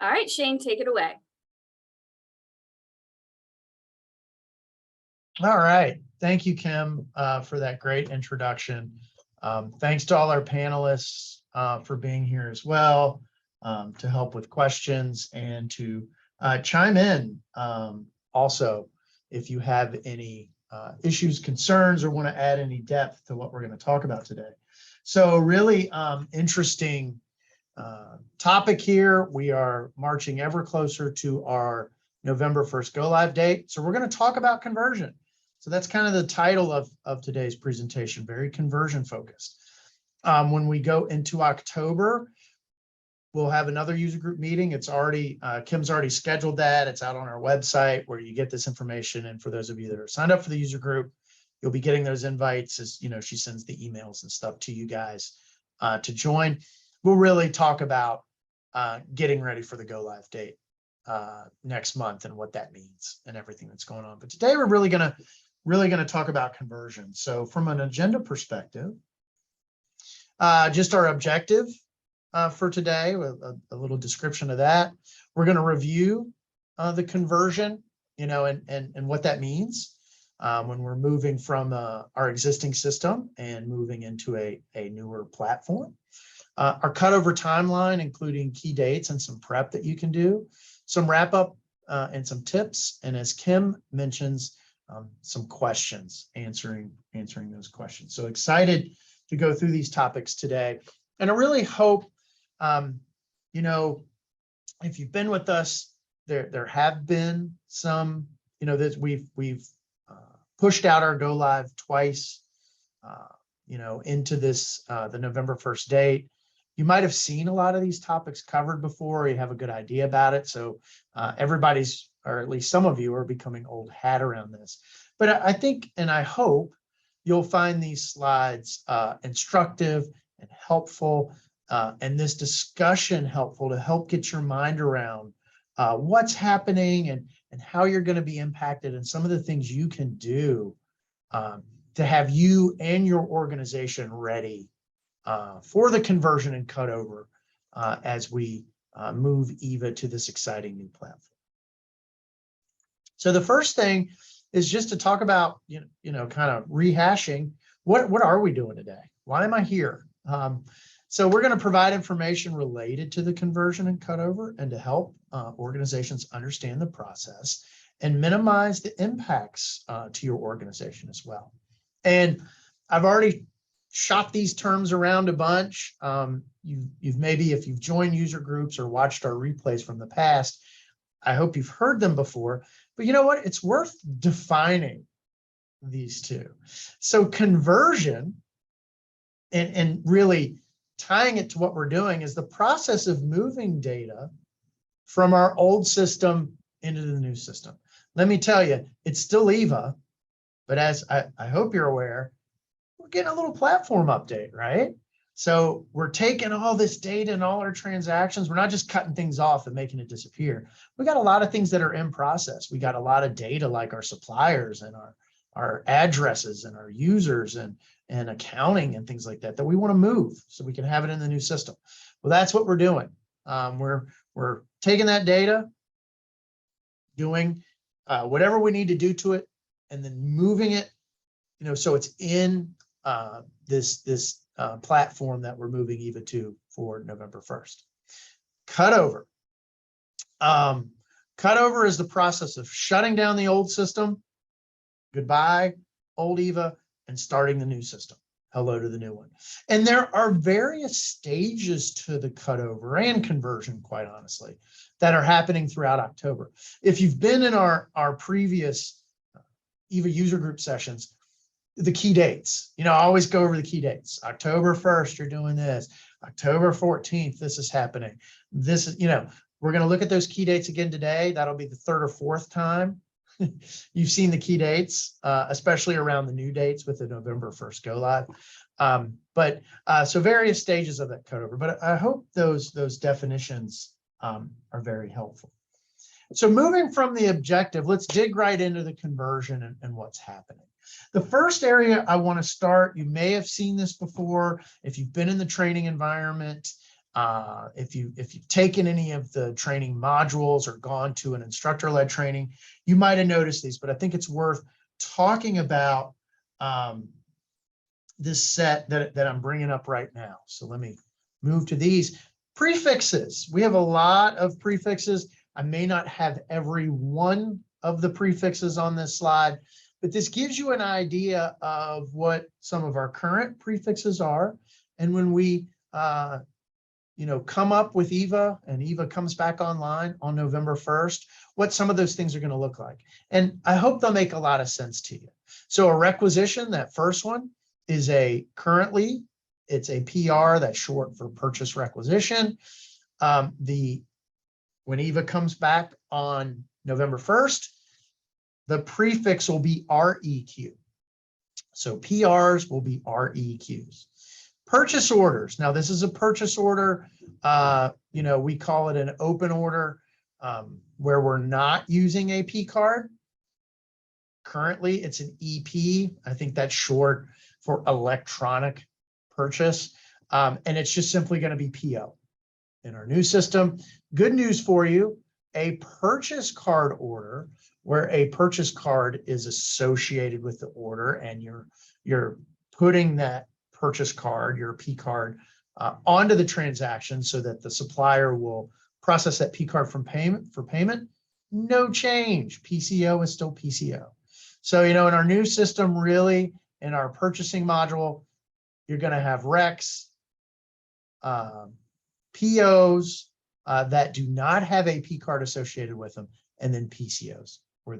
All right, Shane, take it away. All right. Thank you, Kim, for that great introduction. Thanks to all our panelists for being here as well, to help with questions and to chime in also if you have any issues, concerns, or want to add any depth to what we're going to talk about today. So really interesting topic here. We are marching ever closer to our November 1st go live date. So we're going to talk about conversion. So that's kind of the title of today's presentation, very conversion focused. When we go into October, we'll have another user group meeting. It's already, Kim's already scheduled that. It's out on our website where you get this information. And for those of you that are signed up for the user group, you'll be getting those invites as, you know, she sends the emails and stuff to you guys to join. We'll really talk about getting ready for the go live date next month and what that means and everything that's going on. But today we're really going to talk about conversion. So from an agenda perspective, just our objective for today, with a little description of that. We're going to review the conversion, you know, and what that means when we're moving from our existing system and moving into a newer platform. Our cutover timeline, including key dates and some prep that you can do, some wrap up and some tips, and as Kim mentions, some questions, answering those questions. So excited to go through these topics today. And I really hope, you know, if you've been with us, there have been some, you know, that we've pushed out our go live twice, you know, into this, the November 1st date. You might have seen a lot of these topics covered before, or you have a good idea about it. So everybody's, or at least some of you, are becoming old hat around this. But I think, and I hope, you'll find these slides instructive and helpful, and this discussion helpful to help get your mind around what's happening and how you're going to be impacted, and some of the things you can do to have you and your organization ready for the conversion and cutover as we move eVA to this exciting new platform. So the first thing is just to talk about, you know, kind of rehashing what are we doing today? Why am I here? So we're going to provide information related to the conversion and cutover, and to help organizations understand the process and minimize the impacts to your organization as well. And I've already shot these terms around a bunch. You've maybe, if you've joined user groups or watched our replays from the past, I hope you've heard them before. But you know what? It's worth defining these two. So conversion, and really tying it to what we're doing, is the process of moving data from our old system into the new system. Let me tell you, it's still eVA, but as I hope you're aware, we're getting a little platform update, right? So we're taking all this data and all our transactions. We're not just cutting things off and making it disappear. We got a lot of things that are in process. We got a lot of data, like our suppliers and our addresses and our users and accounting and things like that we want to move so we can have it in the new system. Well, that's what we're doing. We're taking that data, doing whatever we need to do to it, and then moving it, you know, so it's in this platform that we're moving eVA to for November 1st. Cutover. Cutover is the process of shutting down the old system, goodbye, old eVA, and starting the new system. Hello to the new one. And there are various stages to the cutover and conversion, quite honestly, that are happening throughout October. If you've been in our previous eVA user group sessions, the key dates, you know, I always go over the key dates. October 1st, you're doing this. October 14th, this is happening. This is, you know, we're going to look at those key dates again today. That'll be the third or fourth time you've seen the key dates, especially around the new dates with the November 1st go live. So various stages of that cutover, but I hope those definitions are very helpful. So moving from the objective, let's dig right into the conversion and what's happening. The first area I want to start, you may have seen this before if you've been in the training environment, If you've taken any of the training modules or gone to an instructor-led training, you might have noticed these, but I think it's worth talking about this set that I'm bringing up right now. So let me move to these. Prefixes. We have a lot of prefixes. I may not have every one of the prefixes on this slide, but this gives you an idea of what some of our current prefixes are. And when we come up with eVA and eVA comes back online on November 1st, what some of those things are going to look like. And I hope they'll make a lot of sense to you. So a requisition, that first one, is currently it's a PR, that's short for purchase requisition. When eVA comes back on November 1st, the prefix will be REQ. So PRs will be REQs. Purchase orders. Now, this is a purchase order. We call it an open order where we're not using a P card. Currently, it's an EP. I think that's short for electronic purchase. And it's just simply going to be PO in our new system. Good news for you, a purchase card order where a purchase card is associated with the order and you're putting that purchase card, your P card, onto the transaction so that the supplier will process that P card for payment. No change. PCO is still PCO. So, in our new system, really, in our purchasing module, you're going to have REQs, POs that do not have a P card associated with them, and then PCOs where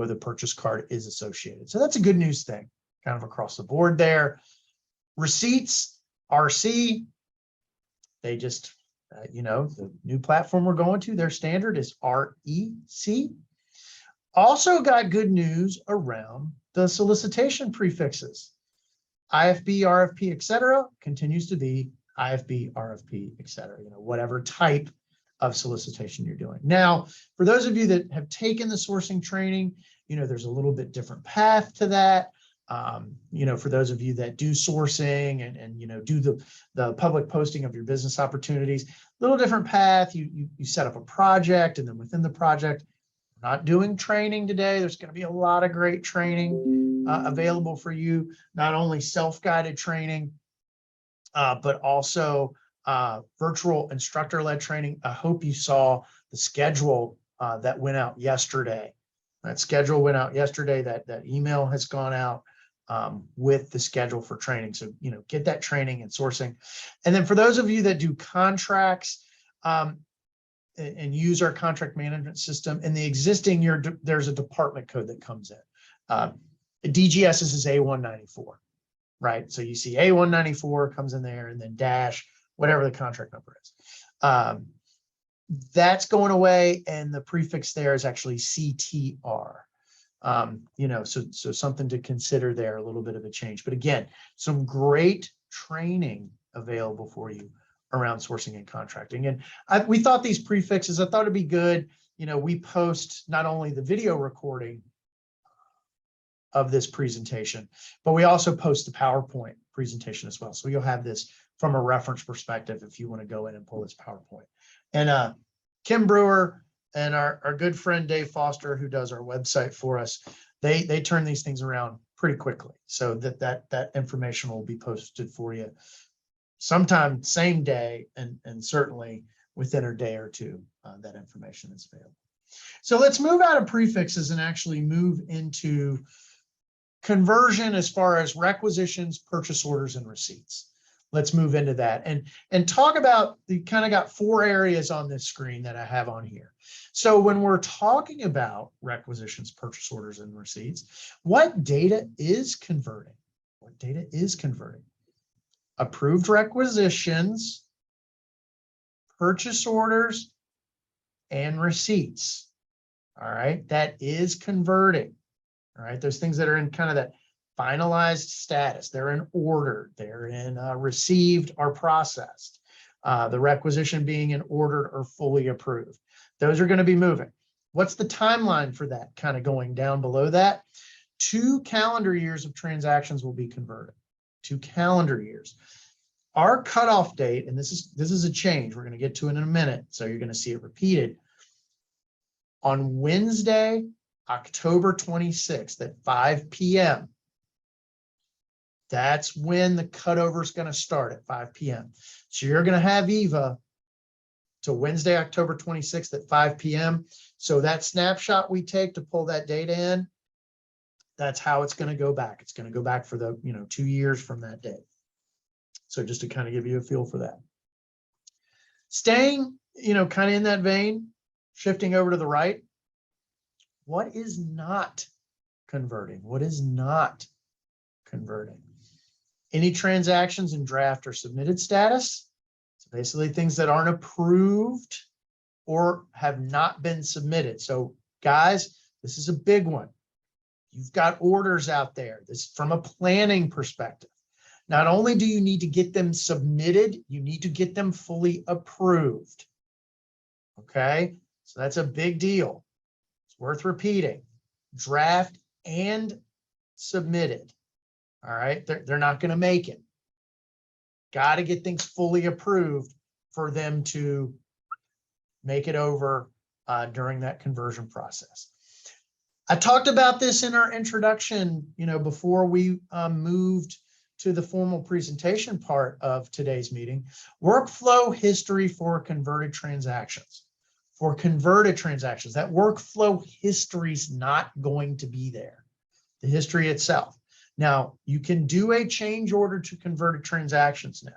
the purchase card is associated. So that's a good news thing, kind of across the board there. Receipts, RC, they just, the new platform we're going to, their standard is REC. Also got good news around the solicitation prefixes. IFB, RFP, etc. continues to be IFB, RFP, etc. Whatever type of solicitation you're doing. Now, for those of you that have taken the sourcing training, there's a little bit different path to that. For those of you that do sourcing and do the public posting of your business opportunities, little different path. You set up a project, and then within the project, we're not doing training today. There's going to be a lot of great training available for you, not only self-guided training, but also virtual instructor-led training. I hope you saw the schedule that went out yesterday. That schedule went out yesterday. That email has gone out with the schedule for training. So, get that training and sourcing. And then for those of you that do contracts and use our contract management system, in the existing year, there's a department code that comes in. DGS is A194, right? So you see A194 comes in there, and then dash, whatever the contract number is. That's going away, and the prefix there is actually CTR. So something to consider there, a little bit of a change. But again, some great training available for you around sourcing and contracting. And we thought these prefixes, I thought it'd be good. We post not only the video recording of this presentation, but we also post the PowerPoint presentation as well. So you'll have this from a reference perspective if you want to go in and pull this PowerPoint. And Kim Brewer and our good friend Dave Foster, who does our website for us, they turn these things around pretty quickly, so that information will be posted for you sometime same day, and certainly within a day or two. That information is available. So let's move out of prefixes and actually move into conversion as far as requisitions, purchase orders, and receipts. Let's move into that and talk about, you kind of got 4 areas on this screen that I have on here. So when we're talking about requisitions, purchase orders, and receipts, what data is converting? What data is converting? Approved requisitions, purchase orders, and receipts. All right, that is converting. All right, those things that are in kind of that finalized status, they're in order, they're in received or processed, the requisition being in ordered or fully approved. Those are going to be moving. What's the timeline for that? Kind of going down below that, 2 calendar years of transactions will be converted. 2 calendar years. our cutoff date, and this is a change, we're going to get to it in a minute, so you're going to see it repeated. On Wednesday, October 26th at 5 p.m., that's when the cutover is going to start at 5 p.m. So you're going to have eVA to Wednesday, October 26th at 5 p.m. So that snapshot we take to pull that data in, that's how it's going to go back. It's going to go back for the 2 years from that date. So just to kind of give you a feel for that. Staying, kind of in that vein, shifting over to the right. What is not converting? What is not converting? Any transactions in draft or submitted status. So basically things that aren't approved or have not been submitted. So guys, this is a big one. You've got orders out there. This is from a planning perspective. Not only do you need to get them submitted, you need to get them fully approved. Okay, so that's a big deal. It's worth repeating. Draft and submitted. All right, they're not going to make it. Got to get things fully approved for them to make it over during that conversion process. I talked about this in our introduction, before we moved to the formal presentation part of today's meeting. Workflow history for converted transactions. For converted transactions, that workflow history is not going to be there. The history itself. Now, you can do a change order to converted transactions now.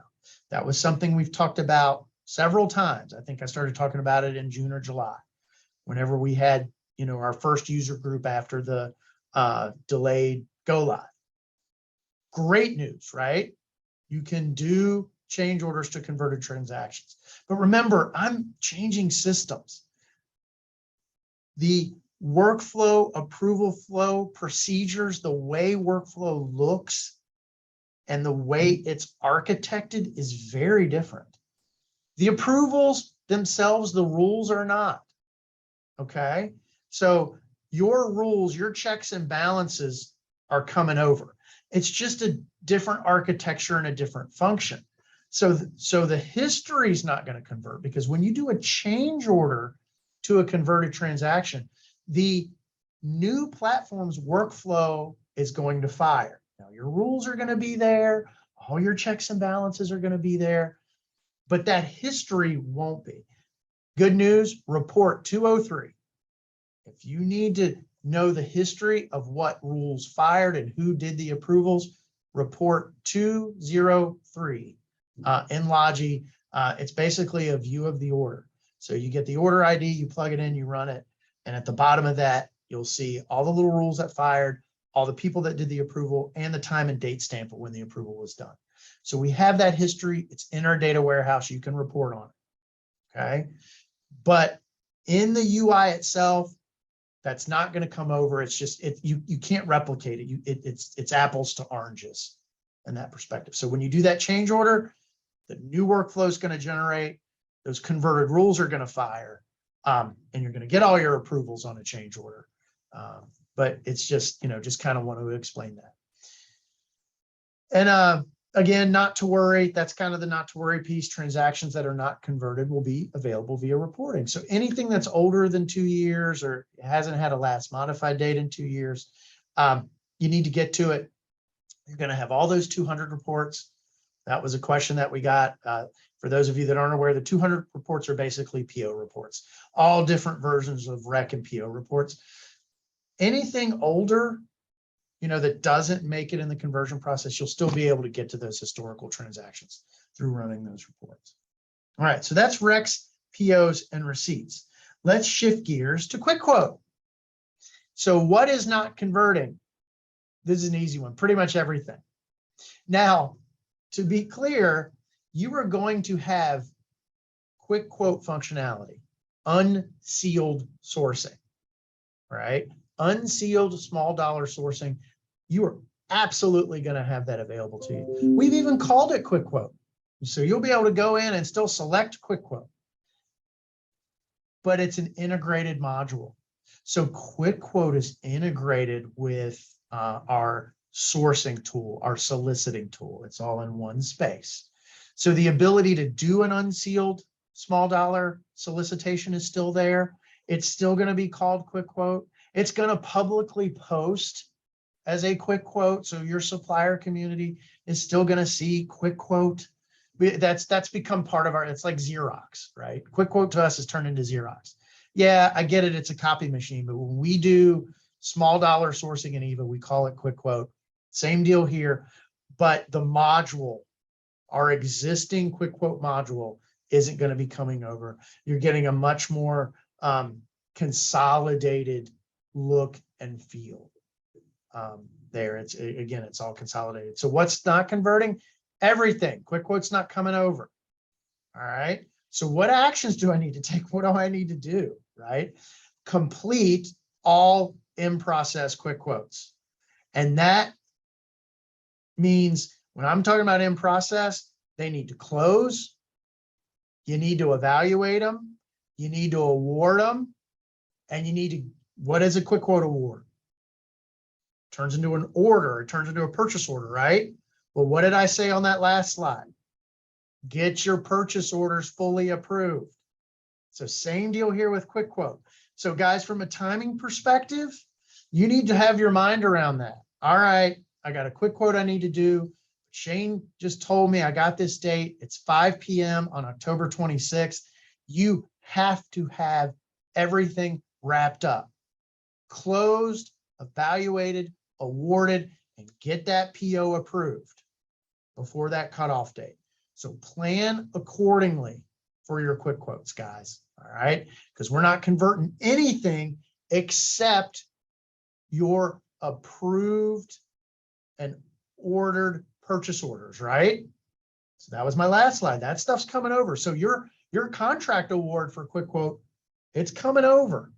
That was something we've talked about several times. I think I started talking about it in June or July, whenever we had, our first user group after the delayed go live. Great news, right? You can do change orders to converted transactions. But remember, I'm changing systems. The workflow, approval flow, procedures, the way workflow looks and the way it's architected is very different. The approvals themselves, the rules are not. Okay, so your rules, your checks and balances are coming over. It's just a different architecture and a different function. So the history is not going to convert, because when you do a change order to a converted transaction, the new platform's workflow is going to fire. Now, your rules are going to be there. All your checks and balances are going to be there, but that history won't be. Good news, report 203. If you need to know the history of what rules fired and who did the approvals, report 203 in Logi. It's basically a view of the order. So you get the order ID, you plug it in, you run it. And at the bottom of that, you'll see all the little rules that fired, all the people that did the approval, and the time and date stamp of when the approval was done. So we have that history. It's in our data warehouse. You can report on it. Okay. But in the UI itself, that's not going to come over. It's just, you can't replicate it. It's apples to oranges in that perspective. So when you do that change order, the new workflow is going to generate, those converted rules are going to fire, and you're going to get all your approvals on a change order. But it's just, just kind of want to explain that. And again, not to worry, that's kind of the not to worry piece. Transactions that are not converted will be available via reporting. So anything that's older than 2 years or hasn't had a last modified date in 2 years, you need to get to it. You're going to have all those 200 reports. That was a question that we got. For those of you that aren't aware, the 200 reports are basically PO reports, all different versions of REC and PO reports. Anything older, that doesn't make it in the conversion process, you'll still be able to get to those historical transactions through running those reports. All right, so that's RECs, POs, and receipts. Let's shift gears to Quick Quote. So what is not converting? This is an easy one, pretty much everything. Now, to be clear, you are going to have Quick Quote functionality, unsealed sourcing, right? Unsealed small dollar sourcing. You are absolutely going to have that available to you. We've even called it Quick Quote. So you'll be able to go in and still select Quick Quote. But it's an integrated module. So Quick Quote is integrated with our sourcing tool, our soliciting tool. It's all in one space. So the ability to do an unsealed small dollar solicitation is still there. It's still going to be called quick quote. It's going to publicly post as a quick quote. So your supplier community is still going to see quick quote. That's become part of our, it's like Xerox, right? Quick quote to us is turned into Xerox. Yeah, I get it. It's a copy machine, but when we do small dollar sourcing in eVA, we call it quick quote. Same deal here, but the module, our existing quick quote module, isn't going to be coming over. You're getting a much more consolidated look and feel there. It's again, it's all consolidated. So what's not converting? Everything. Quick quote's not coming over. All right. So what actions do I need to take? What do I need to do? Right. Complete all in process quick quotes. And that means when I'm talking about in process, they need to close. You need to evaluate them. You need to award them. And you need to, what is a quick quote award? It turns into an order. It turns into a purchase order, right? Well, what did I say on that last slide? Get your purchase orders fully approved. So same deal here with quick quote. So guys, from a timing perspective, you need to have your mind around that. All right, I got a quick quote I need to do. Shane just told me I got this date. It's 5 p.m. on October 26th. You have to have everything wrapped up, closed, evaluated, awarded, and get that PO approved before that cutoff date. So plan accordingly for your quick quotes, guys. All right, because we're not converting anything except your approved and ordered purchase orders, right? So that was my last slide. That stuff's coming over. So your contract award for quick quote, it's coming over.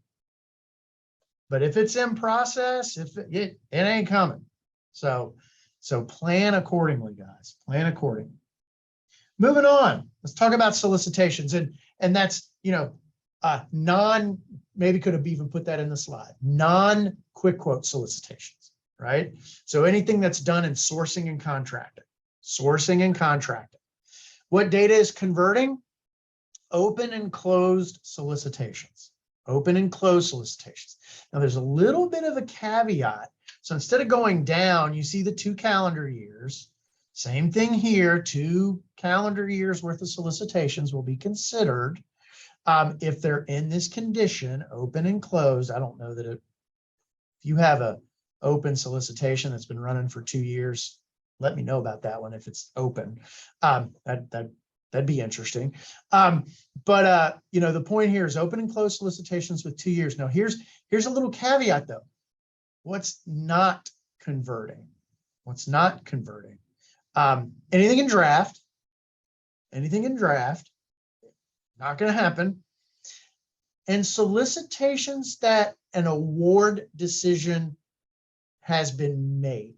But if it's in process, if it ain't coming. So plan accordingly, guys. Plan accordingly. Moving on, let's talk about solicitations, and that's, you know, maybe could have even put that in the slide, non-quick quote solicitations, right? So anything that's done in sourcing and contracting. What data is converting? Open and closed solicitations. Open and closed solicitations. Now there's a little bit of a caveat. So instead of going down, you see the 2 calendar years. Same thing here, 2 calendar years worth of solicitations will be considered if they're in this condition, open and closed. I don't know that if you have a open solicitation that's been running for 2 years, let me know about that one if it's open. That'd be interesting. But you know, the point here is open and closed solicitations with 2 years. Now here's a little caveat though. What's not converting? What's not converting? Anything in draft, not going to happen. And solicitations that an award decision has been made.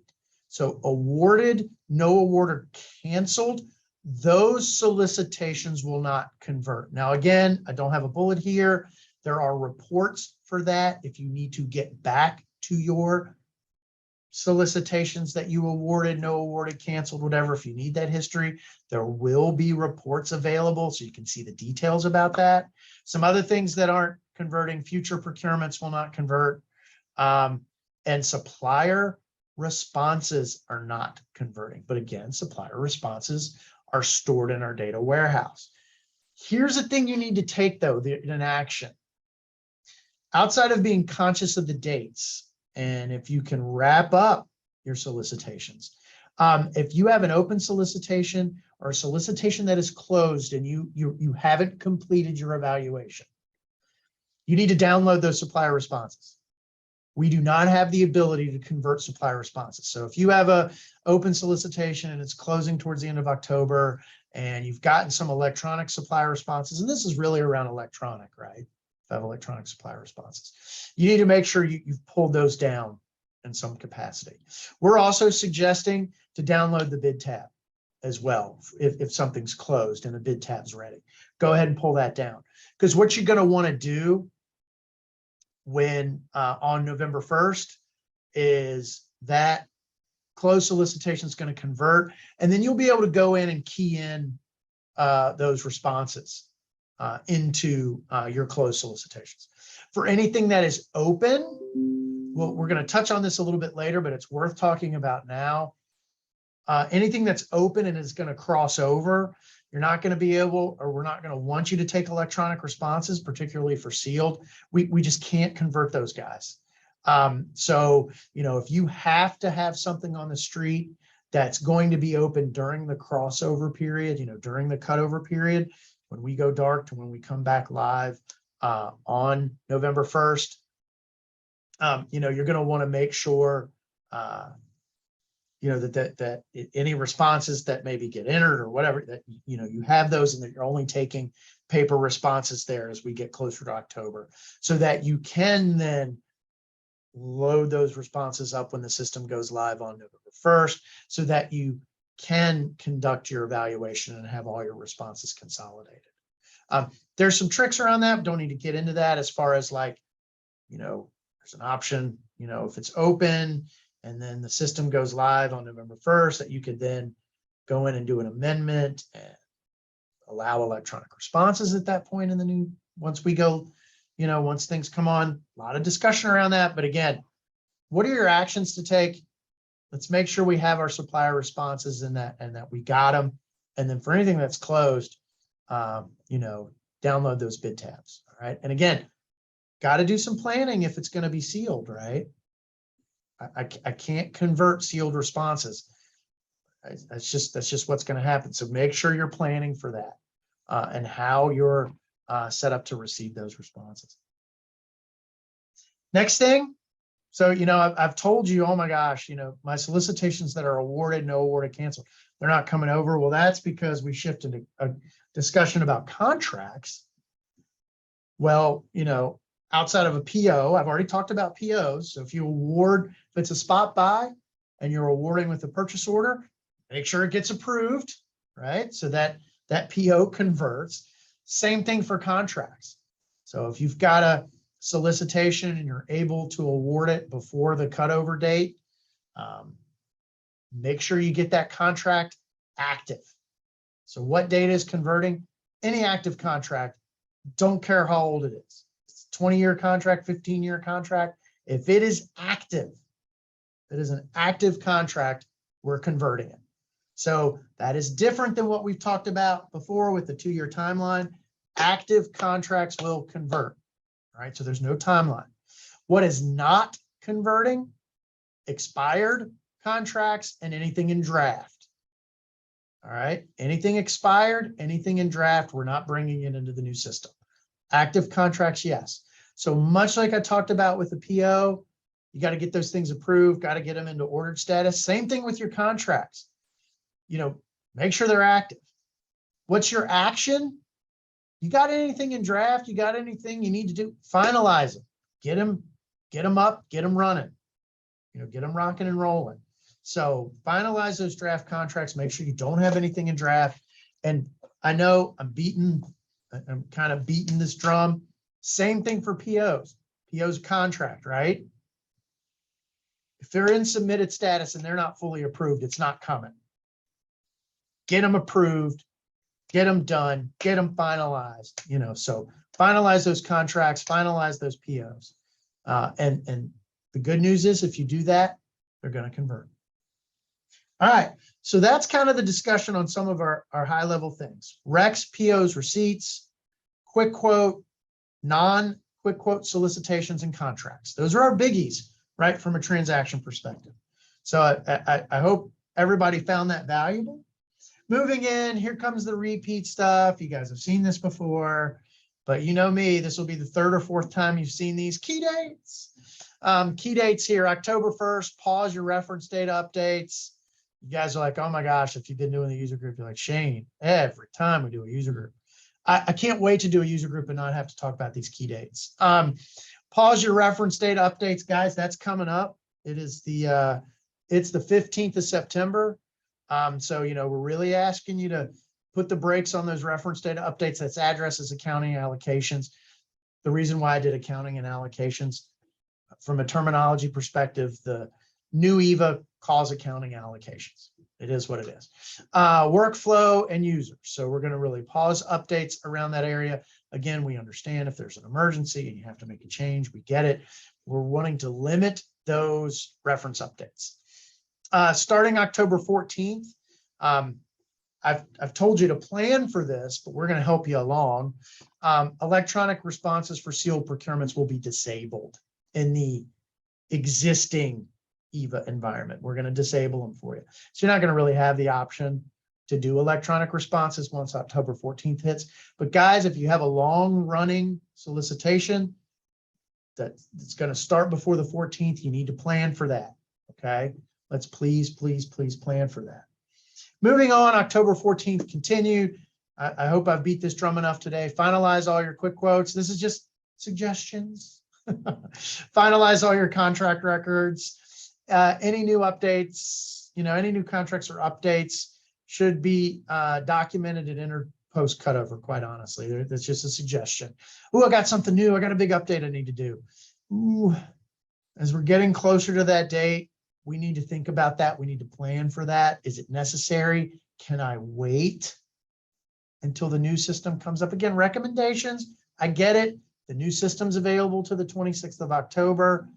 So awarded, no award, or canceled, those solicitations will not convert. Now, again, I don't have a bullet here. There are reports for that. If you need to get back to your solicitations that you awarded, no awarded, canceled, whatever, if you need that history, there will be reports available so you can see the details about that. Some other things that aren't converting, future procurements will not convert, and supplier responses are not converting. But again, supplier responses are stored in our data warehouse. Here's the thing you need to take though in action. Outside of being conscious of the dates, and if you can wrap up your solicitations, if you have an open solicitation or a solicitation that is closed and you haven't completed your evaluation, you need to download those supplier responses. We do not have the ability to convert supplier responses. So if you have a open solicitation and it's closing towards the end of October and you've gotten some electronic supplier responses, and this is really around electronic, right? Have electronic supplier responses. You need to make sure you've pulled those down in some capacity. We're also suggesting to download the bid tab as well. If something's closed and the bid tab's ready, go ahead and pull that down. Because what you're going to want to do when on November 1st is that closed solicitation is going to convert, and then you'll be able to go in and key in those responses into your closed solicitations. For anything that is open, well, we're going to touch on this a little bit later, but it's worth talking about now. Anything that's open and is going to cross over, you're not going to be able, or we're not going to want you to take electronic responses, particularly for sealed. We just can't convert those guys. So, you know, if you have to have something on the street that's going to be open during the crossover period, you know, during the cutover period, when we go dark to when we come back live on November 1st, you know, you're going to want to make sure, you know, that any responses that maybe get entered or whatever, that, you know, you have those and that you're only taking paper responses there as we get closer to October, so that you can then load those responses up when the system goes live on November 1st, so that you can conduct your evaluation and have all your responses consolidated. There's some tricks around that, but don't need to get into that, as far as, like, you know, there's an option, you know, if it's open and then the system goes live on November 1st, that you could then go in and do an amendment and allow electronic responses at that point in the new, once we go, you know, once things come on. A lot of discussion around that, but again, what are your actions to take? Let's make sure we have our supplier responses in that, and that we got them. And then for anything that's closed, you know, download those bid tabs. All right. And again, got to do some planning if it's going to be sealed, right? I can't convert sealed responses. That's just what's going to happen. So make sure you're planning for that and how you're set up to receive those responses. Next thing. So, you know, I've told you, oh my gosh, you know, my solicitations that are awarded, no awarded, canceled, they're not coming over. Well, that's because we shifted to a discussion about contracts. Well, you know, outside of a PO, I've already talked about POs. So if you award, if it's a spot buy and you're awarding with a purchase order, make sure it gets approved, right? So that that PO converts. Same thing for contracts. So if you've got a solicitation and you're able to award it before the cutover date, make sure you get that contract active. So what data is converting? Any active contract, don't care how old it is. It's a 20-year contract, 15-year contract. If it is active, it is an active contract, we're converting it. So that is different than what we've talked about before with the 2-year timeline. Active contracts will convert. All right, so there's no timeline. What is not converting? Expired contracts and anything in draft. All right, anything expired, anything in draft, we're not bringing it into the new system. Active contracts, yes. So much like I talked about with the PO, you got to get those things approved, got to get them into ordered status. Same thing with your contracts. You know, make sure they're active. What's your action? You got anything in draft? You got anything you need to do? Finalize them. Get them up, get them running. You know, get them rocking and rolling. So finalize those draft contracts. Make sure you don't have anything in draft. And I know I'm kind of beating this drum. Same thing for POs. PO's contract, right? If they're in submitted status and they're not fully approved, it's not coming. Get them approved, get them done, get them finalized, you know, so finalize those contracts, finalize those POs. And the good news is if you do that, they're going to convert. All right, so that's kind of the discussion on some of our high level things. REQS, POs, receipts, quick quote, non-quick quote solicitations and contracts. Those are our biggies, right, from a transaction perspective. So I hope everybody found that valuable. Moving in, here comes the repeat stuff. You guys have seen this before, but you know me, this will be the 3rd or 4th time you've seen these key dates. Key dates here, October 1st, pause your reference data updates. You guys are like, oh my gosh, if you've been doing the user group, you're like, Shane, every time we do a user group. I can't wait to do a user group and not have to talk about these key dates. Pause your reference data updates, guys, that's coming up. It is it's the 15th of September. So, you know, we're really asking you to put the brakes on those reference data updates. That's addresses, accounting, allocations. The reason why I did accounting and allocations, from a terminology perspective, the new eVA calls accounting allocations. It is what it is. Workflow and users. So we're going to really pause updates around that area. Again, we understand if there's an emergency and you have to make a change, we get it. We're wanting to limit those reference updates. Starting October 14th, I've told you to plan for this, but we're going to help you along. Electronic responses for sealed procurements will be disabled in the existing eVA environment. We're going to disable them for you. So you're not going to really have the option to do electronic responses once October 14th hits. But guys, if you have a long running solicitation that's going to start before the 14th, you need to plan for that. Okay. Let's please plan for that. Moving on, October 14th continued. I hope I've beat this drum enough today. Finalize all your quick quotes. This is just suggestions. Finalize all your contract records. Any new updates, any new contracts or updates should be documented and entered post cutover, quite honestly. That's just a suggestion. Oh, I got something new. I got a big update I need to do. Ooh, as we're getting closer to that date, we need to think about that. We need to plan for that. Is it necessary? Can I wait until the new system comes up? Again, recommendations, I get it. The new system's available to the 26th of October.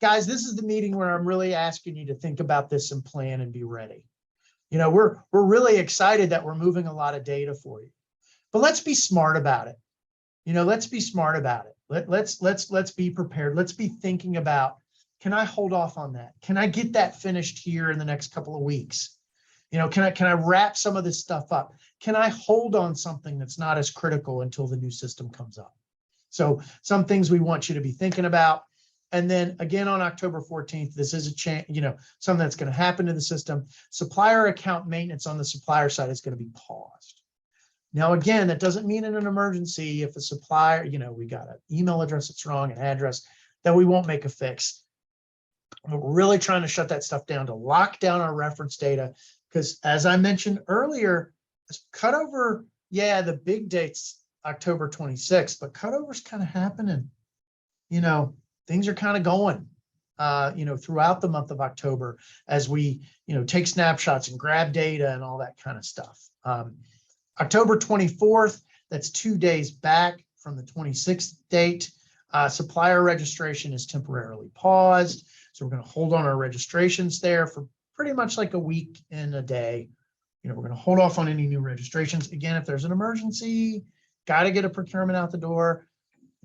Guys, this is the meeting where I'm really asking you to think about this and plan and be ready. We're really excited that we're moving a lot of data for you, but let's be smart about it. Let's be smart about it. Let's be prepared. Let's be thinking about, can I hold off on that? Can I get that finished here in the next couple of weeks? Can I wrap some of this stuff up? Can I hold on something that's not as critical until the new system comes up? So some things we want you to be thinking about. And then again, on October 14th, this is a change, something that's going to happen to the system. Supplier account maintenance on the supplier side is going to be paused. Now, again, that doesn't mean in an emergency, if a supplier, we got an email address that's wrong, an address, that we won't make a fix. We're really trying to shut that stuff down to lock down our reference data. Because as I mentioned earlier, cutover, yeah, the big date's October 26th, but cutover's kind of happening. Things are kind of going, throughout the month of October as we, take snapshots and grab data and all that kind of stuff. October 24th, that's 2 days back from the 26th date. Supplier registration is temporarily paused. So we're going to hold on our registrations there for pretty much like a week and a day. We're going to hold off on any new registrations. Again, if there's an emergency, got to get a procurement out the door.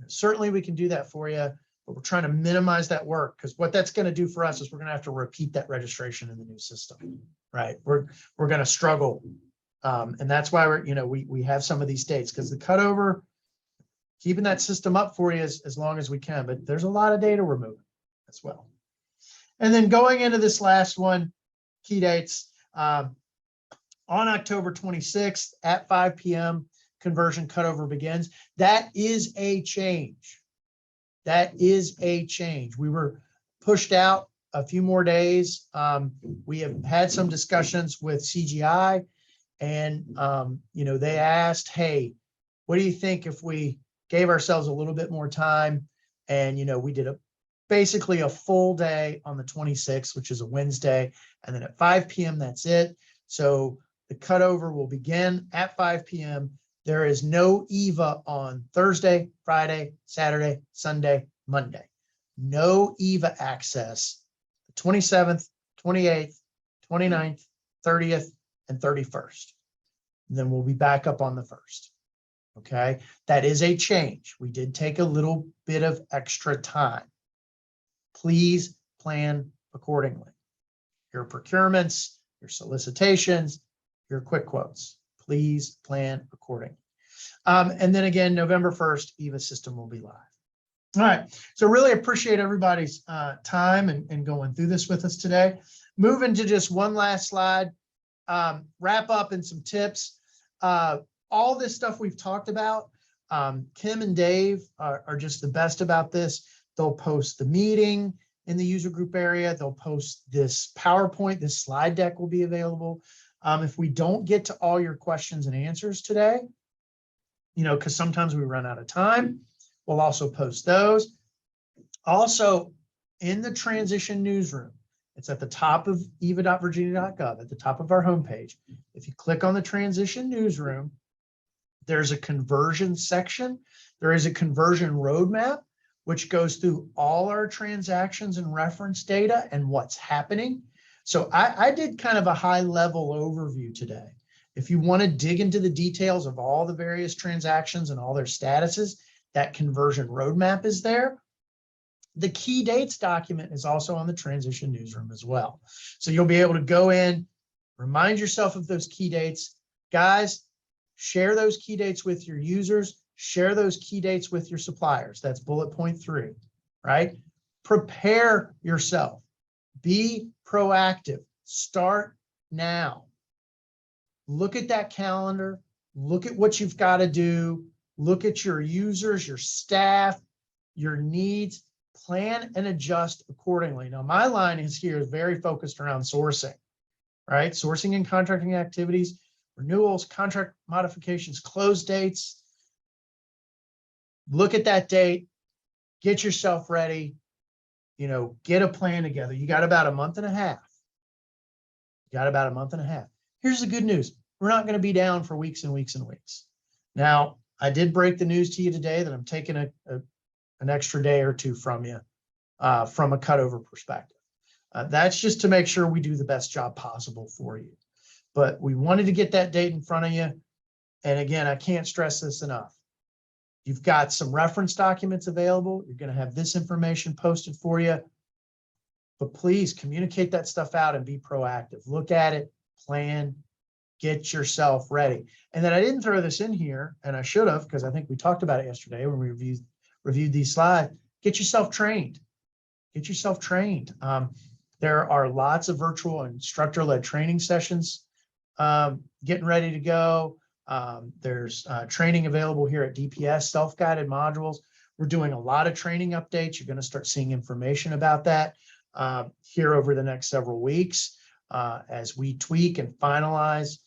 Certainly we can do that for you, but we're trying to minimize that work, because what that's going to do for us is we're going to have to repeat that registration in the new system, right? We're going to struggle. And that's why we have some of these dates, because the cutover, keeping that system up for you as long as we can, but there's a lot of data we're moving as well. And then going into this last one, key dates, on October 26th at 5 p.m., conversion cutover begins. That is a change. That is a change. We were pushed out a few more days. We have had some discussions with CGI, and they asked, hey, what do you think if we gave ourselves a little bit more time? And we did basically a full day on the 26th, which is a Wednesday, and then at 5 p.m. that's it. So the cutover will begin at 5 p.m. There is no eVA on Thursday, Friday, Saturday, Sunday, Monday. No eVA access the 27th, 28th, 29th, 30th, and 31st. And then we'll be back up on the 1st. Okay, that is a change. We did take a little bit of extra time. Please plan accordingly. Your procurements, your solicitations, your quick quotes. Please plan accordingly. And then again, November 1st, eVA system will be live. All right, so really appreciate everybody's time and going through this with us today. Moving to just one last slide, wrap up and some tips. All this stuff we've talked about, Kim and Dave are just the best about this. They'll post the meeting in the user group area. They'll post this PowerPoint. This slide deck will be available. If we don't get to all your questions and answers today, because sometimes we run out of time, we'll also post those. Also, in the transition newsroom, It's at the top of eva.virginia.gov, at the top of our homepage. If you click on the transition newsroom, there's a conversion section. There is a conversion roadmap, which goes through all our transactions and reference data and what's happening. So I did kind of a high level overview today. If you want to dig into the details of all the various transactions and all their statuses, that conversion roadmap is there. The key dates document is also on the transition newsroom as well. So you'll be able to go in, remind yourself of those key dates. Guys, share those key dates with your users, share those key dates with your suppliers. That's bullet point 3, right? Prepare yourself. Be proactive. Start now. Look at that calendar. Look at what you've got to do. Look at your users, your staff, your needs. Plan and adjust accordingly. Now, my line is very focused around sourcing, right? Sourcing and contracting activities, renewals, contract modifications, close dates. Look at that date, get yourself ready, get a plan together. You got about a month and a half. Here's the good news. We're not going to be down for weeks and weeks and weeks. Now, I did break the news to you today that I'm taking an extra day or two from you from a cutover perspective. That's just to make sure we do the best job possible for you. But we wanted to get that date in front of you. And again, I can't stress this enough. You've got some reference documents available. You're going to have this information posted for you. But please communicate that stuff out and be proactive. Look at it, plan, get yourself ready. And then I didn't throw this in here, and I should have, because I think we talked about it yesterday when we reviewed these slides. Get yourself trained. Get yourself trained. There are lots of virtual instructor-led training sessions getting ready to go. There's training available here at DPS, self-guided modules. We're doing a lot of training updates. You're going to start seeing information about that here over the next several weeks as we tweak and finalize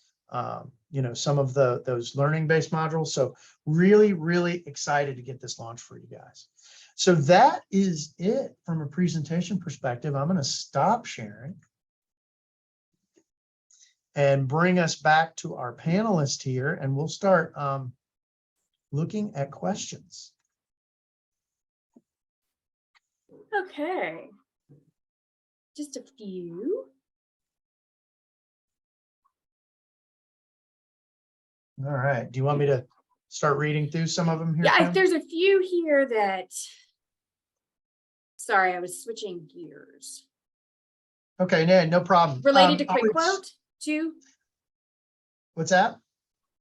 some of those learning-based modules. So really, really excited to get this launched for you guys. So that is it from a presentation perspective. I'm going to stop sharing and bring us back to our panelists here, and we'll start looking at questions. Okay, just a few. All right. Do you want me to start reading through some of them here? Yeah, there's a few here that, sorry, I was switching gears. Okay, no problem. Related to quick quote, too? What's that?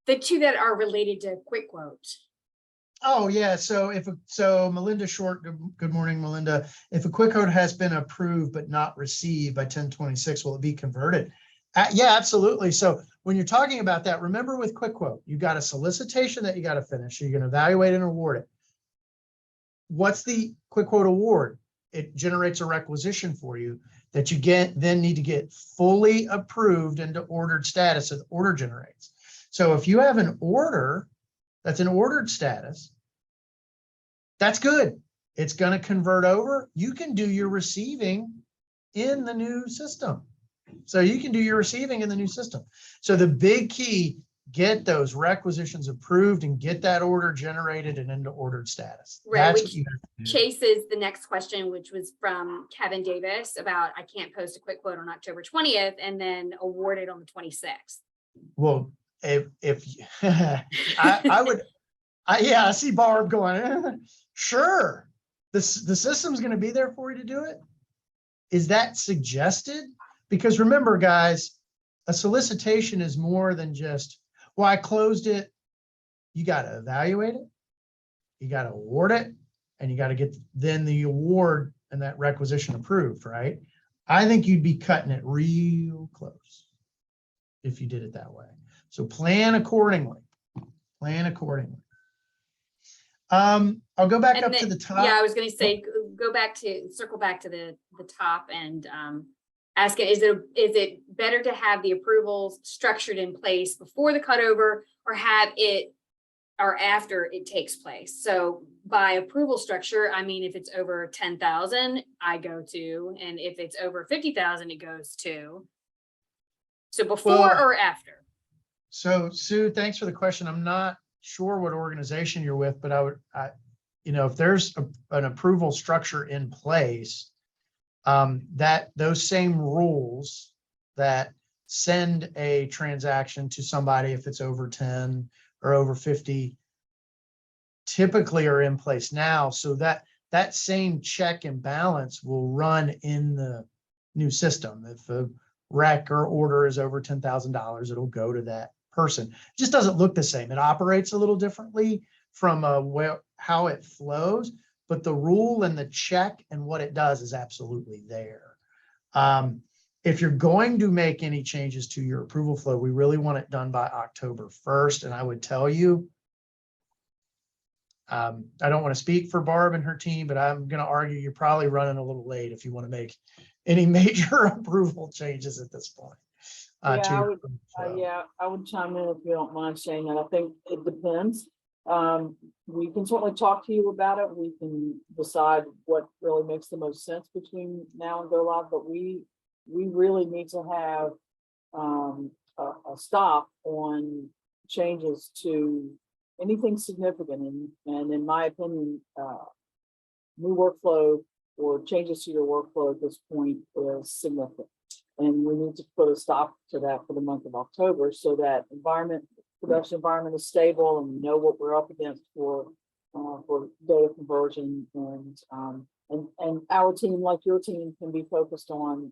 The two that are related to quick quote. Oh, yeah. So Melinda Short, good morning, Melinda. If a quick quote has been approved but not received by 10/26, will it be converted? Yeah, absolutely. So when you're talking about that, remember with quick quote, you got a solicitation that you got to finish. So you're going to evaluate and award it. What's the quick quote award? It generates a requisition for you that you then need to get fully approved into ordered status, so the order generates. So if you have an order that's an ordered status, that's good. It's going to convert over. You can do your receiving in the new system. So you can do your receiving in the new system. So the big key, get those requisitions approved and get that order generated and into ordered status. Right, which chases the next question, which was from Kevin Davis about, I can't post a quick quote on October 20th and then award it on the 26th. Well, if I see Barb going, sure, the system's going to be there for you to do it. Is that suggested? Because remember, guys, a solicitation is more than just, well, I closed it. You got to evaluate it. You got to award it, and you got to get then the award and that requisition approved, right? I think you'd be cutting it real close if you did it that way. So plan accordingly. Plan accordingly. I'll go back up to the top. Yeah, I was going to say, circle back to the top and ask it, is it better to have the approvals structured in place before the cutover, or have it or after it takes place. So by approval structure, I mean, if it's over 10,000, I go to, and if it's over 50,000, it goes to. So before or after? So Sue, thanks for the question. I'm not sure what organization you're with, but if there's an approval structure in place, that those same rules that send a transaction to somebody if it's over 10 or over 50 typically are in place now, so that same check and balance will run in the new system. If a rec or order is over $10,000, it'll go to that person. It just doesn't look the same. It operates a little differently from how it flows, but the rule and the check and what it does is absolutely there. If you're going to make any changes to your approval flow, we really want it done by October 1st. And I would tell you, I don't want to speak for Barb and her team, but I'm going to argue you're probably running a little late if you want to make any major approval changes at this point. I would chime in if you don't mind saying that. I think it depends. We can certainly talk to you about it. We can decide what really makes the most sense between now and go live, but we really need to have a stop on changes to anything significant. And in my opinion, new workflow or changes to your workflow at this point is significant. And we need to put a stop to that for the month of October so that production environment is stable and we know what we're up against for data conversion, and our team, like your team, can be focused on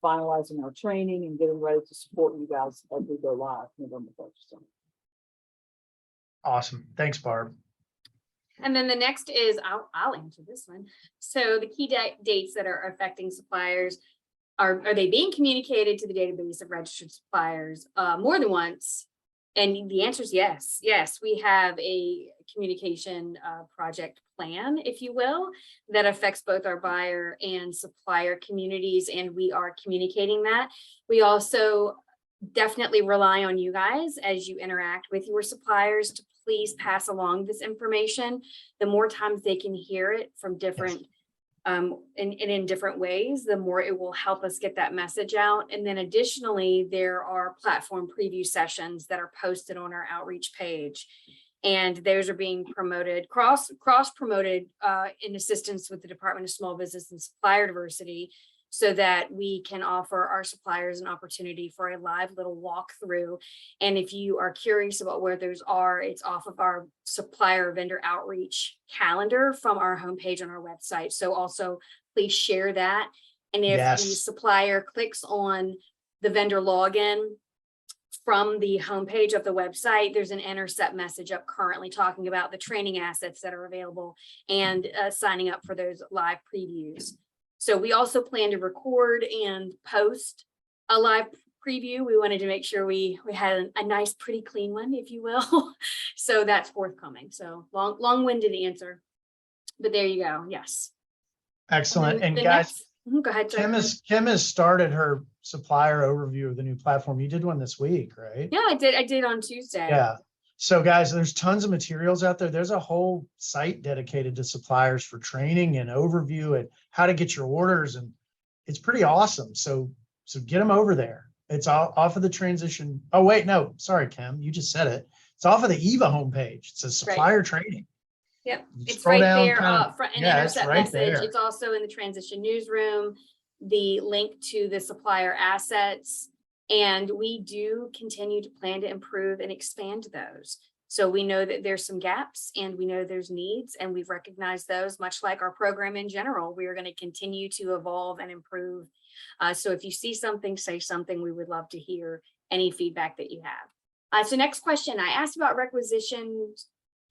finalizing our training and getting ready to support you guys as we go live November 1st. Awesome. Thanks, Barb. And then the next is, I'll answer this one. So the key dates that are affecting suppliers, are they being communicated to the database of registered suppliers more than once? And the answer is yes. Yes, we have a communication project plan, if you will, that affects both our buyer and supplier communities, and we are communicating that. We also definitely rely on you guys as you interact with your suppliers to please pass along this information. The more times they can hear it from different in different ways, the more it will help us get that message out. And then additionally, there are platform preview sessions that are posted on our outreach page. And those are being promoted, cross promoted in assistance with the Department of Small Business and Supplier Diversity, so that we can offer our suppliers an opportunity for a live little walkthrough. And if you are curious about where those are, it's off of our supplier vendor outreach calendar from our homepage on our website. So also please share that. And if the supplier clicks on the vendor login from the homepage of the website, there's an intercept message up currently talking about the training assets that are available and signing up for those live previews. So we also plan to record and post a live preview. We wanted to make sure we had a nice, pretty clean one, if you will. So that's forthcoming. So long-winded answer, but there you go. Yes. Excellent. And guys, go ahead. Kim has started her supplier overview of the new platform. You did one this week, right? Yeah, I did on Tuesday. Yeah. So guys, there's tons of materials out there. There's a whole site dedicated to suppliers for training and overview and how to get your orders. And it's pretty awesome. So get them over there. It's off of the transition. Oh, wait, no, sorry, Kim, you just said it. It's off of the eVA homepage. It says supplier training. Yep, it's right there, front and intercept right message. there. It's also in the transition newsroom, the link to the supplier assets. And we do continue to plan to improve and expand those. So we know that there's some gaps and we know there's needs, and we've recognized those, much like our program in general. We are going to continue to evolve and improve. So if you see something, say something. We would love to hear any feedback that you have. So next question, I asked about requisition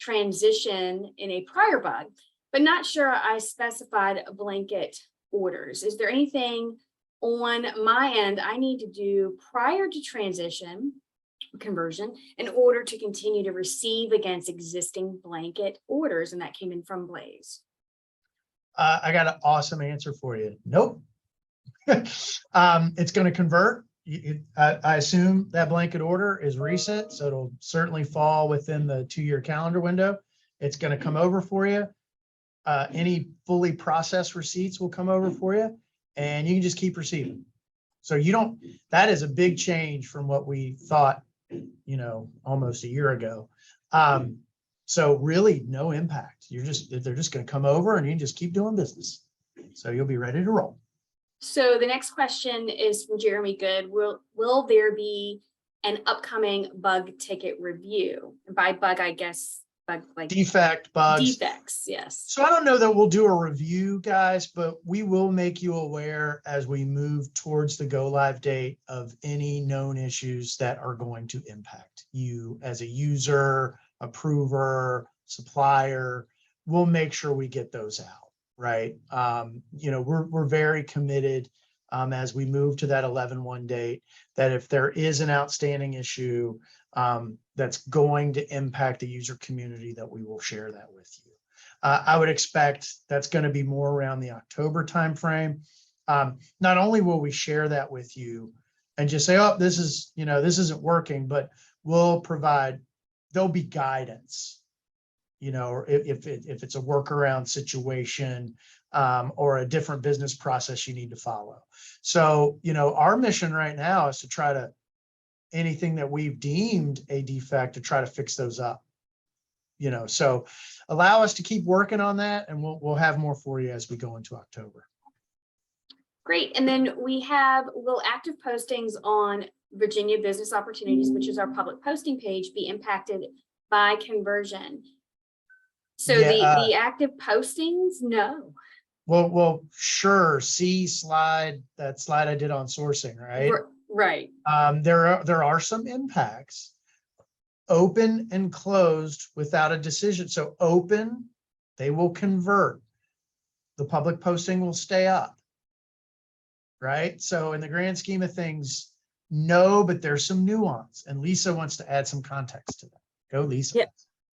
transition in a prior bug, but not sure I specified blanket orders. Is there anything on my end I need to do prior to transition conversion in order to continue to receive against existing blanket orders? And that came in from Blaze. I got an awesome answer for you. Nope. It's going to convert I assume that blanket order is recent, so it'll certainly fall within the 2-year calendar window. It's going to come over for you. Any fully processed receipts will come over for you, and you can just keep receiving. So that is a big change from what we thought, almost a year ago. So really no impact. They're just going to come over and you can just keep doing business. So you'll be ready to roll. So the next question is from Jeremy Good. Will there be an upcoming bug ticket review? And by bug, I guess bug like defect, bugs. Defects, yes. So I don't know that we'll do a review, guys, but we will make you aware as we move towards the go live date of any known issues that are going to impact you as a user, approver, supplier. We'll make sure we get those out. Right. We're very committed as we move to that 11/1 date, that if there is an outstanding issue that's going to impact the user community, that we will share that with you. I would expect that's going to be more around the October timeframe. Not only will we share that with you and just say, oh, this isn't working, but there'll be guidance. If it's a workaround situation or a different business process you need to follow. So, our mission right now is to try to, anything that we've deemed a defect, to try to fix those up. So allow us to keep working on that, and we'll have more for you as we go into October. Great. And then will active postings on Virginia Business Opportunities, which is our public posting page, be impacted by conversion? So yeah, the active postings, no. Well, sure. See that slide I did on sourcing, right? Right. There are some impacts. Open and closed without a decision. So open, they will convert. The public posting will stay up. Right. So in the grand scheme of things, no, but there's some nuance. And Lisa wants to add some context to that. Go, Lisa. Yep.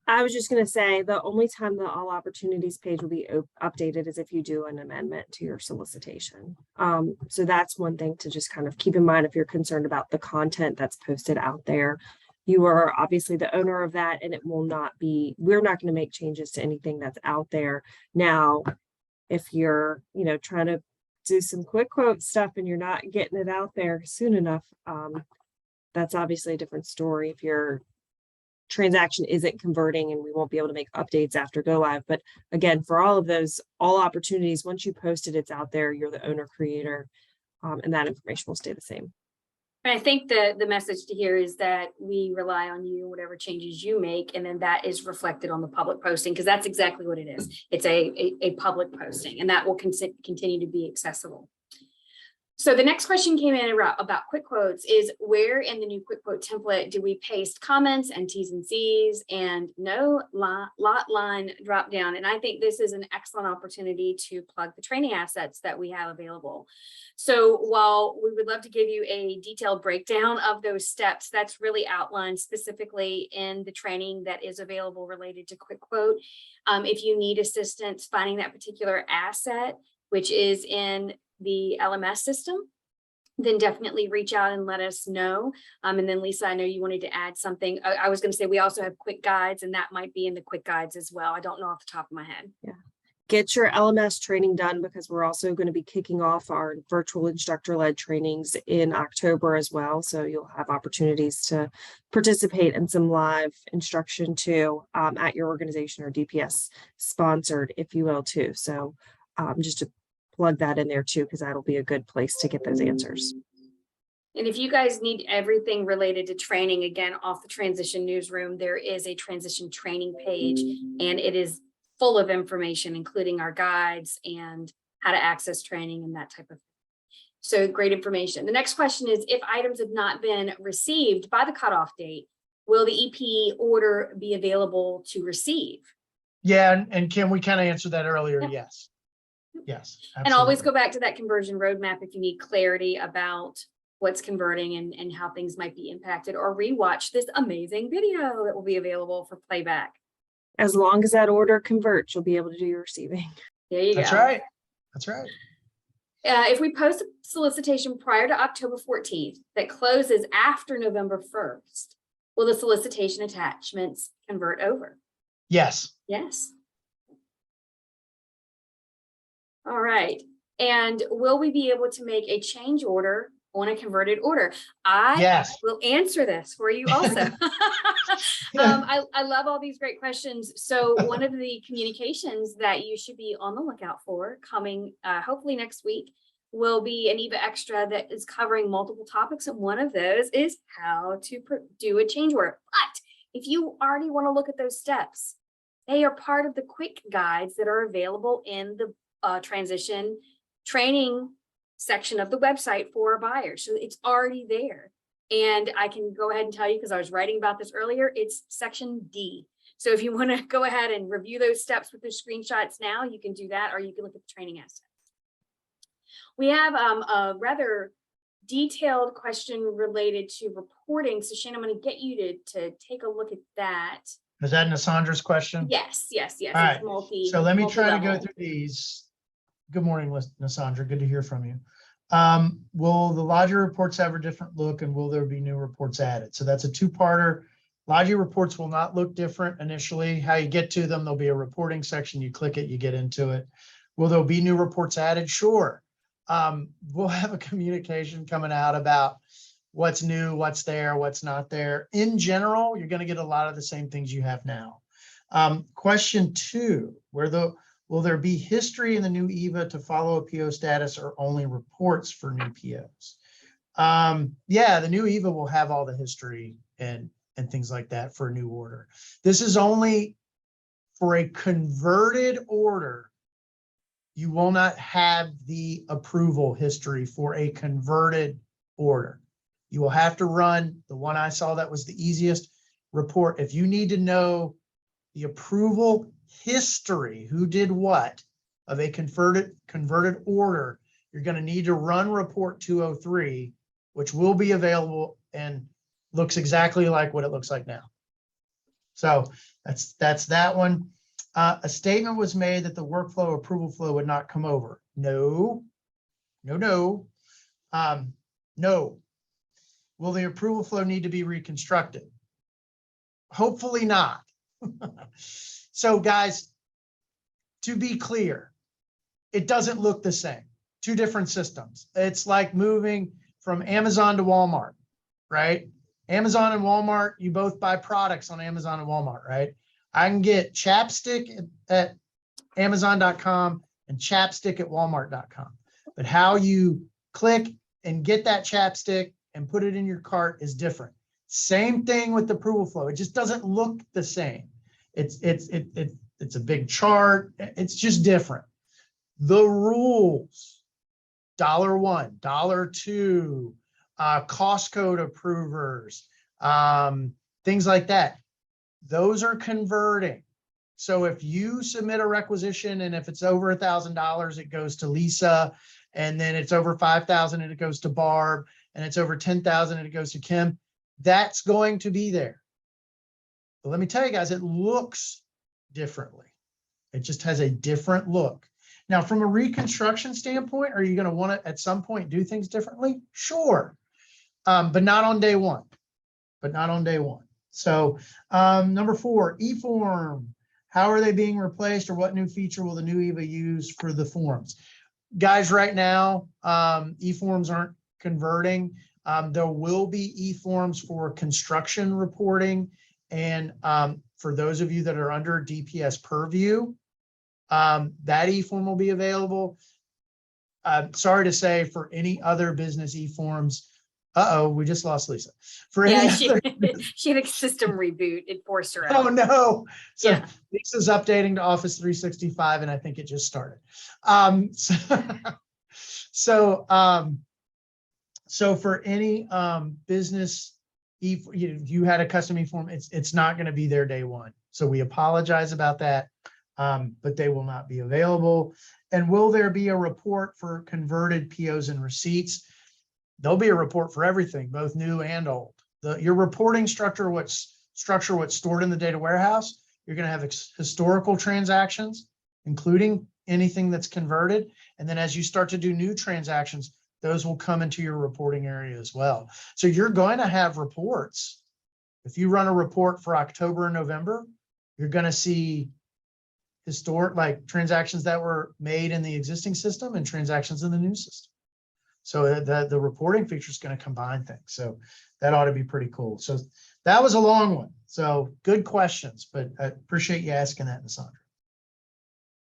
I was just going to say the only time the all opportunities page will be updated is if you do an amendment to your solicitation. So that's one thing to just kind of keep in mind if you're concerned about the content that's posted out there. You are obviously the owner of that, and we're not going to make changes to anything that's out there. Now, if you're, trying to do some quick quote stuff and you're not getting it out there soon enough, that's obviously a different story. If your transaction isn't converting and we won't be able to make updates after go live. But again, for all of those, all opportunities, once you post it, it's out there, you're the owner creator, and that information will stay the same. And I think the message to here is that we rely on you, whatever changes you make, and then that is reflected on the public posting, because that's exactly what it is. It's a public posting, and that will continue to be accessible. So the next question came in about quick quotes is, where in the new quick quote template do we paste comments and T's and C's and no lot line drop down? And I think this is an excellent opportunity to plug the training assets that we have available. So while we would love to give you a detailed breakdown of those steps, that's really outlined specifically in the training that is available related to quick quote. If you need assistance finding that particular asset, which is in the LMS system, then definitely reach out and let us know. And then Lisa, I know you wanted to add something. I was going to say we also have quick guides, and that might be in the quick guides as well. I don't know off the top of my head. Yeah. Get your LMS training done, because we're also going to be kicking off our virtual instructor-led trainings in October as well. So you'll have opportunities to participate in some live instruction too, at your organization or DPS sponsored, if you will, too. So just to plug that in there too, because that'll be a good place to get those answers. And if you guys need everything related to training, again, off the Transition Newsroom, there is a transition training page, and it is full of information, including our guides and how to access training and that type of thing. So great information. The next question is, if items have not been received by the cutoff date, will the EP order be available to receive? Yeah, and Kim, we kind of answered that earlier. Yep. Yes. Yes. Absolutely. And always go back to that conversion roadmap if you need clarity about what's converting and how things might be impacted, or rewatch this amazing video that will be available for playback. As long as that order converts, you'll be able to do your receiving. There you go. That's right. That's right. If we post a solicitation prior to October 14th that closes after November 1st, will the solicitation attachments convert over? Yes. Yes. All right. And will we be able to make a change order on a converted order? I Yes. will answer this for you also. I love all these great questions. So one of the communications that you should be on the lookout for coming hopefully next week will be an eVA extra that is covering multiple topics. And one of those is how to do a change order. But if you already want to look at those steps, they are part of the quick guides that are available in the transition training section of the website for buyers. So it's already there. And I can go ahead and tell you, because I was writing about this earlier, it's section D. So if you want to go ahead and review those steps with the screenshots now, you can do that, or you can look at the training assets. We have a rather detailed question related to reporting. So Shane, I'm going to get you to take a look at that. Is that Nassandra's question? Yes. All right. It's So let me try to go multi-level. through these. Good morning, Nassandra. Good to hear from you. Will the Logi reports have a different look, and will there be new reports added? So that's a two-parter. Logi reports will not look different initially. How you get to them, there'll be a reporting section. You click it, you get into it. Will there be new reports added? Sure. We'll have a communication coming out about what's new, what's there, what's not there. In general, you're going to get a lot of the same things you have now. Question 2, will there be history in the new eVA to follow a PO status, or only reports for new POs? Yeah, the new eVA will have all the history and things like that for a new order. This is only for a converted order. You will not have the approval history for a converted order. You will have to run the one I saw that was the easiest report. If you need to know the approval history, who did what of a converted order, you're going to need to run report 203, which will be available and looks exactly like what it looks like now. So that's that one. A statement was made that the workflow approval flow would not come over. No. No. Will the approval flow need to be reconstructed? Hopefully not. So guys, to be clear, it doesn't look the same. Two different systems. It's like moving from Amazon to Walmart, right? Amazon and Walmart, you both buy products on Amazon and Walmart, right? I can get chapstick at Amazon.com and chapstick at Walmart.com. But how you click and get that chapstick and put it in your cart is different. Same thing with the approval flow. It just doesn't look the same. It's a big chart. It's just different. The rules, $1, $2, cost code approvers, things like that. Those are converting. So if you submit a requisition and if it's over $1,000, it goes to Lisa, and then it's over 5,000 and it goes to Barb, and it's over 10,000 and it goes to Kim, that's going to be there. But let me tell you guys, it looks differently. It just has a different look. Now, from a reconstruction standpoint, are you going to want to at some point do things differently? Sure. But not on day one. So number 4, eForm. How are they being replaced, or what new feature will the new eVA use for the forms? Guys, right now, eForms aren't converting. There will be eForms for construction reporting. And for those of you that are under DPS Purview, that eForm will be available. Sorry to say, for any other business eForms, we just lost Lisa. For any she had a system reboot. It forced her out. Oh no! So Yeah. Lisa's updating to Office 365, and I think it just started. So for any business, if you had a custom eForm, it's not going to be there day one. So we apologize about that, but they will not be available. And will there be a report for converted POs and receipts? There'll be a report for everything, both new and old. Your reporting structure, what's stored in the data warehouse, you're going to have historical transactions, including anything that's converted. And then as you start to do new transactions, those will come into your reporting area as well. So you're going to have reports. If you run a report for October and November, you're going to see historic, like transactions that were made in the existing system and transactions in the new system. So the reporting feature is going to combine things. So that ought to be pretty cool. So that was a long one. So good questions, but I appreciate you asking that, Sandra.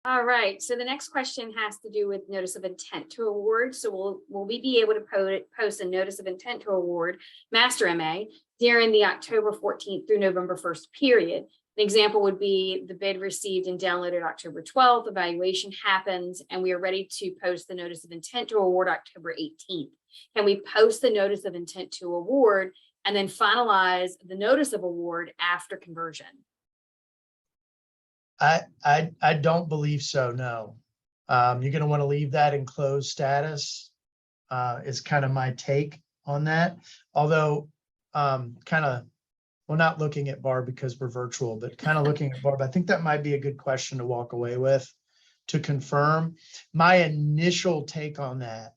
All right, so the next question has to do with notice of intent to award. So will we be able to post a notice of intent to award Master MA during the October 14th through November 1st period? An example would be the bid received and downloaded October 12th, evaluation happens, and we are ready to post the notice of intent to award October 18th. Can we post the notice of intent to award and then finalize the notice of award after conversion? I don't believe so, no. You're going to want to leave that in closed status, is kind of my take on that. Although, well, not looking at Barb because we're virtual, but kind of looking at Barb, I think that might be a good question to walk away with to confirm. My initial take on that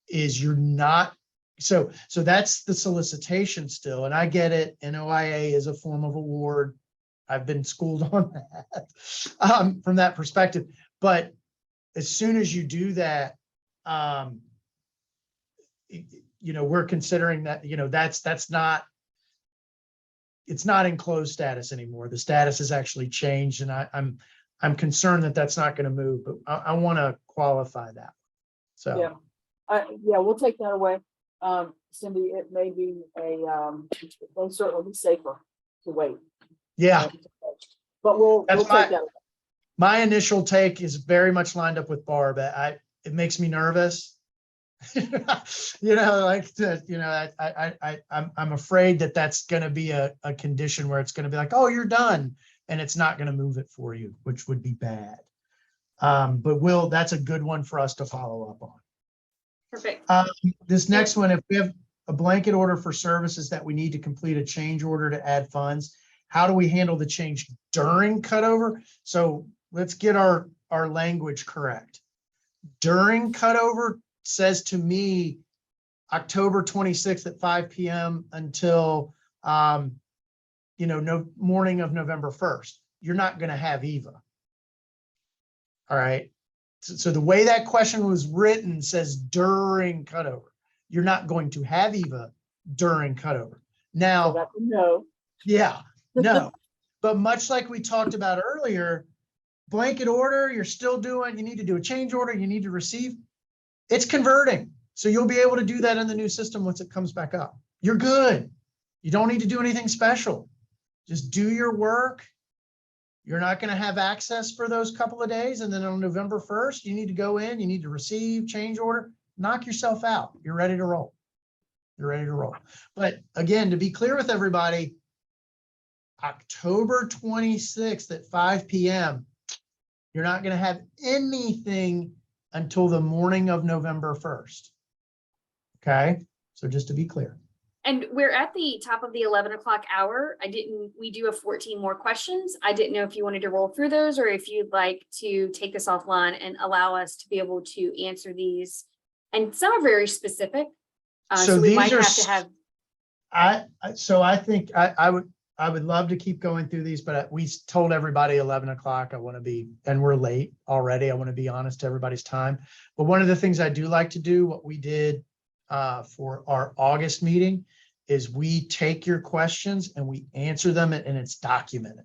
is you're not, so that's the solicitation still, and I get it. NOIA is a form of award. I've been schooled on that from that perspective. But as soon as you do that, we're considering that, that's not, it's not in closed status anymore. The status has actually changed, and I'm concerned that that's not going to move, but I want to qualify that. So yeah, we'll take that away. Cindy, it may be it'll certainly be safer to wait. Yeah, but we'll take that away. My initial take is very much lined up with Barb. It makes me nervous. I'm afraid that that's going to be a condition where it's going to be like, oh, you're done, and it's not going to move it for you, which would be bad. But that's a good one for us to follow up on. Perfect. This next one, if we have a blanket order for services that we need to complete a change order to add funds, how do we handle the change during cutover? So let's get our language correct. During cutover says to me October 26th at 5 p.m. until morning of November 1st. You're not going to have eVA. All right. So the way that question was written says during cutover. You're not going to have eVA during cutover. Now, no. Yeah, no. But much like we talked about earlier, blanket order, you're still doing, you need to do a change order, you need to receive. It's converting. So you'll be able to do that in the new system once it comes back up. You're good. You don't need to do anything special. Just do your work. You're not going to have access for those couple of days. And then on November 1st, you need to go in, you need to receive, change order, knock yourself out. You're ready to roll. You're ready to roll. But again, to be clear with everybody, October 26th at 5 p.m., you're not going to have anything until the morning of November 1st. Okay, so just to be clear. And we're at the top of the 11 o'clock hour. We do have 14 more questions. I didn't know if you wanted to roll through those or if you'd like to take this offline and allow us to be able to answer these. And some are very specific. So we might have to have. I think I would love to keep going through these, but we told everybody 11 o'clock. I want to be, and we're late already. I want to be honest to everybody's time. But one of the things I do like to do, what we did for our August meeting, is we take your questions and we answer them and it's documented.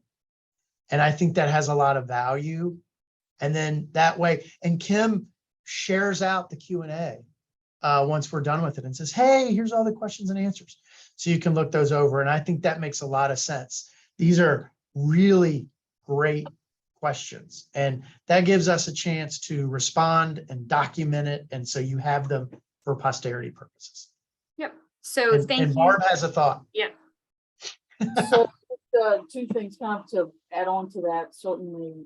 And I think that has a lot of value. And then that way, and Kim shares out the Q&A once we're done with it and says, hey, here's all the questions and answers. So you can look those over. And I think that makes a lot of sense. These are really great questions. And that gives us a chance to respond and document it. And so you have them for posterity purposes. Yep. So thank you. And Barb has a thought. Yeah. So two things kind of to add on to that, certainly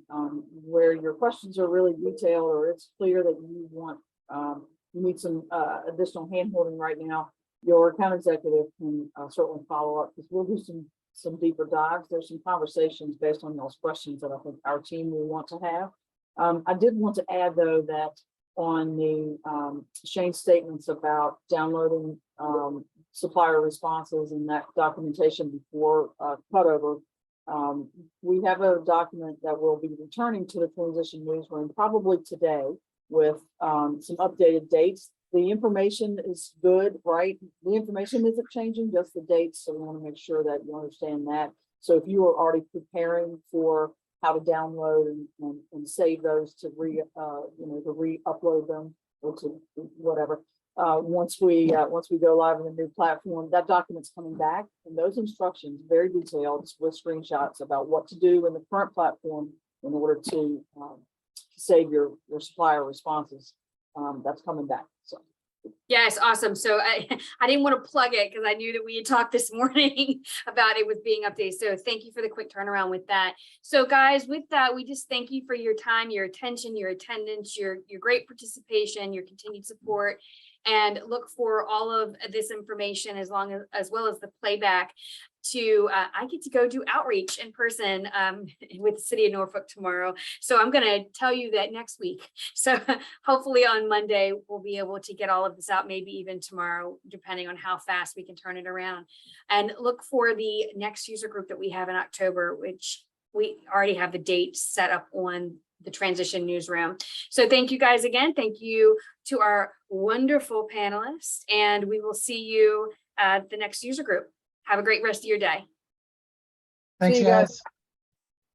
where your questions are really detailed or it's clear that you want, you need some additional hand-holding right now, your account executive can certainly follow up because we'll do some deeper dives. There's some conversations based on those questions that I think our team will want to have. I did want to add, though, that on the Shane's statements about downloading supplier responses and that documentation before cutover, we have a document that we'll be returning to the transition newsroom probably today with some updated dates. The information is good, right? The information isn't changing, just the dates. So we want to make sure that you understand that. So if you are already preparing for how to download and save those to re-upload them or to whatever. Once we go live in the new platform, that document's coming back, and those instructions, very detailed with screenshots about what to do in the current platform in order to save your supplier responses. That's coming back. So. Yes, awesome. So I didn't want to plug it because I knew that we had talked this morning about it was being updated. So thank you for the quick turnaround with that. So guys, with that, we just thank you for your time, your attention, your attendance, your great participation, your continued support, and look for all of this information as well as the playback to I get to go do outreach in person with the city of Norfolk tomorrow. So I'm going to tell you that next week. So hopefully on Monday, we'll be able to get all of this out, maybe even tomorrow, depending on how fast we can turn it around. And look for the next user group that we have in October, which we already have the date set up on the transition newsroom. So thank you guys again. Thank you to our wonderful panelists, and we will see you at the next user group. Have a great rest of your day. Thanks, See you guys. guys.